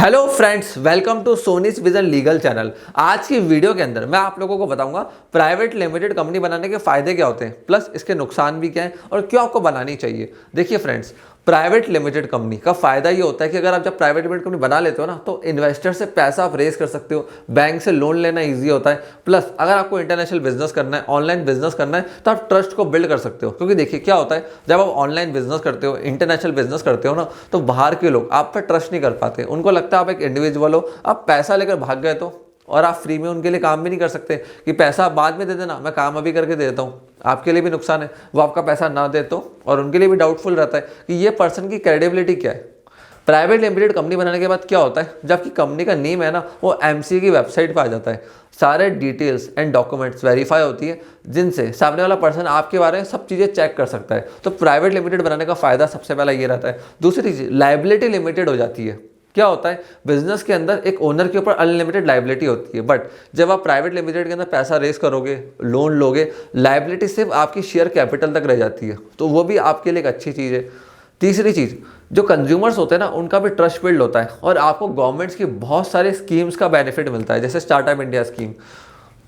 Hello friends, welcome to Sony's vision legal channel. आज की video के अंदर मैं आप लोगों को बताऊंगा प्राइवेट लिमिटेड कंपनी बनाने के फायदे क्या होते हैं, प्लस इसके नुकसान भी क्या हैं और क्यों आपको बनानी चाहिए। देखिए फ्रेंड्स, प्राइवेट लिमिटेड कंपनी का फायदा ये होता है कि अगर आप जब प्राइवेट लिमिटेड कंपनी बना लेते हो ना, तो इन्वेस्टर से पैसा आप रेज कर सकते हो, बैंक से लोन लेना ईजी होता है। प्लस अगर आपको इंटरनेशनल बिजनेस करना है, ऑनलाइन बिजनेस करना है, तो आप ट्रस्ट को बिल्ड कर सकते हो। क्योंकि देखिए क्या होता है, जब आप ऑनलाइन बिजनेस करते हो, इंटरनेशनल बिजनेस करते हो ना, तो बाहर के लोग आप पर ट्रस्ट नहीं कर पाते। उनको लगता है आप एक इंडिविजुअल हो, आप पैसा लेकर भाग गए तो, और आप फ्री में उनके लिए काम भी नहीं कर सकते कि पैसा आप बाद में दे देना, मैं काम अभी करके दे देता हूँ। आपके लिए भी नुकसान है, वो आपका पैसा ना दे तो, और उनके लिए भी डाउटफुल रहता है कि ये पर्सन की क्रेडिबिलिटी क्या है। प्राइवेट लिमिटेड कंपनी बनाने के बाद क्या होता है, जबकि कंपनी का नेम है ना, वो एमसी की वेबसाइट पर आ जाता है। सारे डिटेल्स एंड डॉक्यूमेंट्स वेरीफाई होती है, जिनसे सामने वाला पर्सन आपके बारे में सब चीज़ें चेक कर सकता है। तो प्राइवेट लिमिटेड बनाने का फायदा सबसे पहला ये रहता है। दूसरी चीज़, लाइबिलिटी लिमिटेड हो जाती है। क्या होता है, बिजनेस के अंदर एक ओनर के ऊपर अनलिमिटेड लाइबिलिटी होती है, बट जब आप प्राइवेट लिमिटेड के अंदर पैसा रेस करोगे, लोन लोगे, लाइबिलिटी सिर्फ आपकी शेयर कैपिटल तक रह जाती है, तो वो भी आपके लिए एक अच्छी चीज़ है। तीसरी चीज़, जो कंज्यूमर्स होते हैं ना, उनका भी ट्रस्ट बिल्ड होता है, और आपको गवर्नमेंट्स की बहुत सारे स्कीम्स का बेनिफिट मिलता है, जैसे स्टार्टअप इंडिया स्कीम।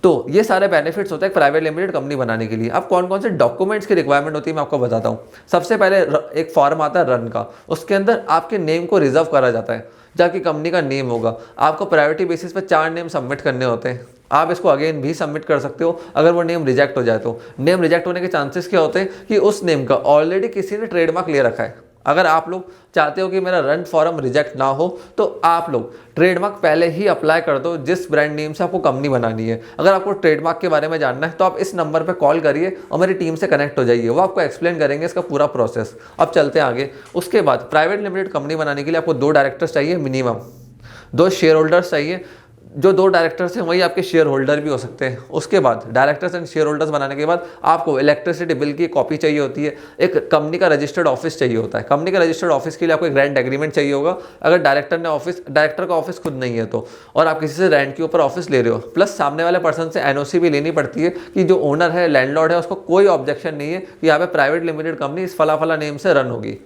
तो ये सारे बेनिफिट्स होते हैं प्राइवेट लिमिटेड कंपनी बनाने के लिए। अब कौन कौन से डॉक्यूमेंट्स की रिक्वायरमेंट होती है मैं आपको बताता हूँ। सबसे पहले एक फॉर्म आता है रन का, उसके अंदर आपके नेम को रिजर्व करा जाता है, जाकि कंपनी का नेम होगा। आपको प्रायोरिटी बेसिस पर 4 नेम सबमिट करने होते हैं। आप इसको अगेन भी सबमिट कर सकते हो अगर वो नेम रिजेक्ट हो जाए तो। नेम रिजेक्ट होने के चांसेस क्या होते हैं कि उस नेम का ऑलरेडी किसी ने ट्रेडमार्क ले रखा है। अगर आप लोग चाहते हो कि मेरा रन फॉर्म रिजेक्ट ना हो, तो आप लोग ट्रेडमार्क पहले ही अप्लाई कर दो जिस ब्रांड नेम से आपको कंपनी बनानी है। अगर आपको ट्रेडमार्क के बारे में जानना है तो आप इस नंबर पे कॉल करिए और मेरी टीम से कनेक्ट हो जाइए, वो आपको एक्सप्लेन करेंगे इसका पूरा प्रोसेस। अब चलते हैं आगे। उसके बाद प्राइवेट लिमिटेड कंपनी बनाने के लिए आपको 2 डायरेक्टर्स चाहिए मिनिमम, 2 शेयर होल्डर्स चाहिए। जो 2 डायरेक्टर्स हैं वही आपके शेयर होल्डर भी हो सकते हैं। उसके बाद डायरेक्टर्स एंड शेयर होल्डर्स बनाने के बाद आपको इलेक्ट्रिसिटी बिल की कॉपी चाहिए होती है। एक कंपनी का रजिस्टर्ड ऑफिस चाहिए होता है। कंपनी का रजिस्टर्ड ऑफिस के लिए आपको एक रेंट एग्रीमेंट चाहिए होगा, अगर डायरेक्टर का ऑफिस खुद नहीं है तो, और आप किसी से रेंट के ऊपर ऑफिस ले रहे हो। प्लस सामने वाले पर्सन से एनओसी भी लेनी पड़ती है कि जो ओनर है, लैंडलॉर्ड है, उसको कोई ऑब्जेक्शन नहीं है कि यहाँ पे प्राइवेट लिमिटेड कंपनी इस फला फला नेम से रन होगी।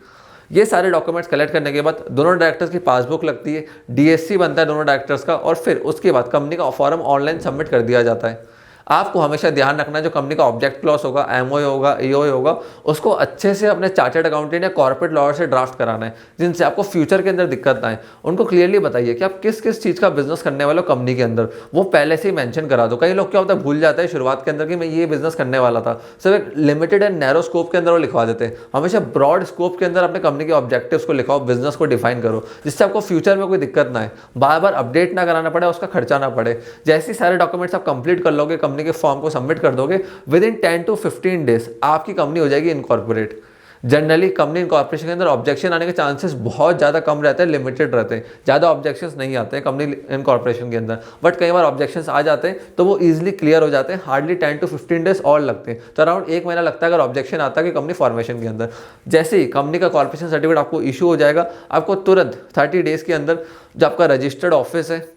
ये सारे डॉक्यूमेंट्स कलेक्ट करने के बाद दोनों डायरेक्टर्स की पासबुक लगती है, डीएससी बनता है दोनों डायरेक्टर्स का, और फिर उसके बाद कंपनी का फॉर्म ऑनलाइन सबमिट कर दिया जाता है। आपको हमेशा ध्यान रखना, जो कंपनी का ऑब्जेक्ट क्लॉज होगा, एमओए होगा, ईओए होगा, उसको अच्छे से अपने चार्टर्ड अकाउंटेंट या कॉर्पोरेट लॉयर से ड्राफ्ट कराना है, जिनसे आपको फ्यूचर के अंदर दिक्कत ना आए। उनको क्लियरली बताइए कि आप किस किस चीज़ का बिजनेस करने वाले हो कंपनी के अंदर, वो पहले से ही मेंशन करा दो। कई लोग क्या होता है, भूल जाते हैं शुरुआत के अंदर कि मैं ये बिजनेस करने वाला था, सिर्फ एक लिमिटेड एंड नैरो स्कोप के अंदर वो लिखवा देते हैं। हमेशा ब्रॉड स्कोप के अंदर अपने कंपनी के ऑब्जेक्टिव्स को लिखाओ, बिजनेस को डिफाइन करो, जिससे आपको फ्यूचर में कोई दिक्कत ना आए, बार बार अपडेट ना कराना पड़े, उसका खर्चा ना पड़े। जैसे ही सारे डॉक्यूमेंट्स आप कंप्लीट कर लोगे, कंपनी के फॉर्म को सबमिट कर दोगे, विद इन 10 to 15 डेज आपकी कंपनी हो जाएगी इनकॉर्पोरेट। जनरली कंपनी इनकॉर्पोरेशन के अंदर ऑब्जेक्शन आने के चांसेस बहुत ज़्यादा कम रहते हैं, लिमिटेड रहते हैं, ज़्यादा ऑब्जेक्शंस नहीं आते हैं कंपनी इनकॉर्पोरेशन के अंदर। बट कई बार ऑब्जेक्शंस आ जाते हैं तो वो ईजिली क्लियर हो जाते हैं। हार्डली 10 to 15 डेज और लगते हैं, तो अराउंड 1 महीना लगता है अगर ऑब्जेक्शन आता है कि कंपनी फॉर्मेशन के अंदर। जैसे ही कंपनी का कॉर्पोरेशन सर्टिफिकेट आपको इशू हो जाएगा, आपको तुरंत 30 डेज के अंदर जो आपका रजिस्टर्ड ऑफिस है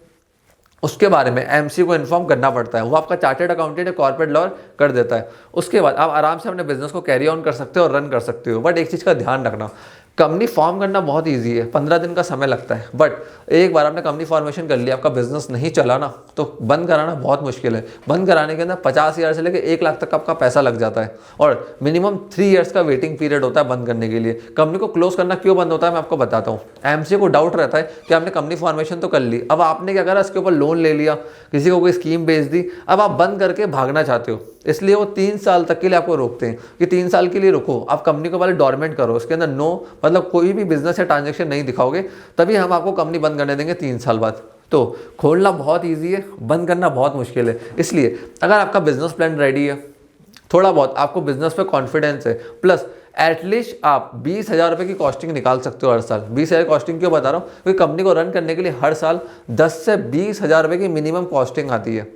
उसके बारे में एमसी को इन्फॉर्म करना पड़ता है। वो आपका चार्टर्ड अकाउंटेंट या कॉर्पोरेट लॉयर कर देता है। उसके बाद आप आराम से अपने बिजनेस को कैरी ऑन कर सकते हो और रन कर सकते हो। बट एक चीज़ का ध्यान रखना, कंपनी फॉर्म करना बहुत इजी है, 15 दिन का समय लगता है। बट एक बार आपने कंपनी फॉर्मेशन कर लिया, आपका बिजनेस नहीं चला ना, तो बंद कराना बहुत मुश्किल है। बंद कराने के अंदर 50,000 से लेकर 1 लाख तक का आपका पैसा लग जाता है, और मिनिमम 3 ईयर्स का वेटिंग पीरियड होता है बंद करने के लिए। कंपनी को क्लोज करना क्यों बंद होता है मैं आपको बताता हूँ। एमसी को डाउट रहता है कि आपने कंपनी फॉर्मेशन तो कर ली, अब आपने क्या करा, इसके ऊपर लोन ले लिया, किसी को कोई स्कीम बेच दी, अब आप बंद करके भागना चाहते हो, इसलिए वो 3 साल तक के लिए आपको रोकते हैं कि 3 साल के लिए रुको, आप कंपनी को पहले डोरमेंट करो, उसके अंदर नो मतलब कोई भी बिजनेस या ट्रांजैक्शन नहीं दिखाओगे, तभी हम आपको कंपनी बंद करने देंगे 3 साल बाद। तो खोलना बहुत ईजी है, बंद करना बहुत मुश्किल है। इसलिए अगर आपका बिजनेस प्लान रेडी है, थोड़ा बहुत आपको बिजनेस पे कॉन्फिडेंस है, प्लस एटलीस्ट आप 20,000 रुपये की कॉस्टिंग निकाल सकते हो हर साल। 20,000 कॉस्टिंग क्यों बता रहा हूँ, क्योंकि कंपनी को रन करने के लिए हर साल 10 से 20,000 रुपये की मिनिमम कॉस्टिंग आती है।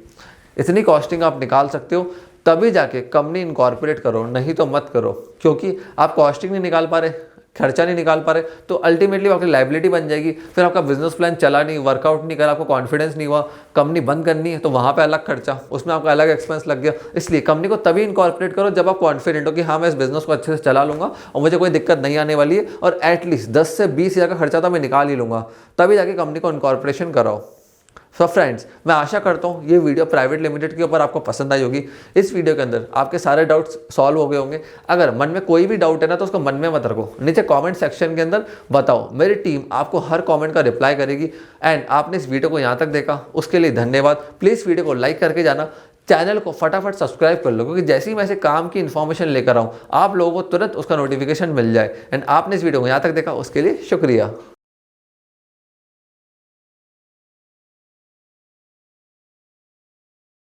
इतनी कॉस्टिंग आप निकाल सकते हो, तभी जाके कंपनी इनकॉर्पोरेट करो, नहीं तो मत करो। क्योंकि आप कॉस्टिंग नहीं निकाल पा रहे, खर्चा नहीं निकाल पा रहे तो अल्टीमेटली आपकी लाइबिलिटी बन जाएगी। फिर आपका बिजनेस प्लान चला नहीं, वर्कआउट नहीं करा, आपको कॉन्फिडेंस नहीं हुआ, कंपनी बंद करनी है तो वहाँ पे अलग खर्चा, उसमें आपका अलग एक्सपेंस लग गया। इसलिए कंपनी को तभी इनकॉर्पोरेट करो जब आप कॉन्फिडेंट हो कि हाँ मैं इस बिजनेस को अच्छे से चला लूँगा और मुझे कोई दिक्कत नहीं आने वाली है, और एटलीस्ट 10 से 20 हज़ार का खर्चा तो मैं निकाल ही लूँगा, तभी जाके कंपनी को इनकॉर्पोरेशन कराओ। सो फ्रेंड्स, मैं आशा करता हूँ ये वीडियो प्राइवेट लिमिटेड के ऊपर आपको पसंद आई होगी। इस वीडियो के अंदर आपके सारे डाउट्स सॉल्व हो गए होंगे। अगर मन में कोई भी डाउट है ना तो उसको मन में मत रखो, नीचे कमेंट सेक्शन के अंदर बताओ, मेरी टीम आपको हर कमेंट का रिप्लाई करेगी। एंड आपने इस वीडियो को यहाँ तक देखा उसके लिए धन्यवाद। प्लीज़ वीडियो को लाइक करके जाना, चैनल को फटाफट सब्सक्राइब कर लो, क्योंकि जैसे ही मैं ऐसे काम की इन्फॉर्मेशन लेकर आऊँ आप लोगों को तुरंत उसका नोटिफिकेशन मिल जाए। एंड आपने इस वीडियो को यहाँ तक देखा उसके लिए शुक्रिया।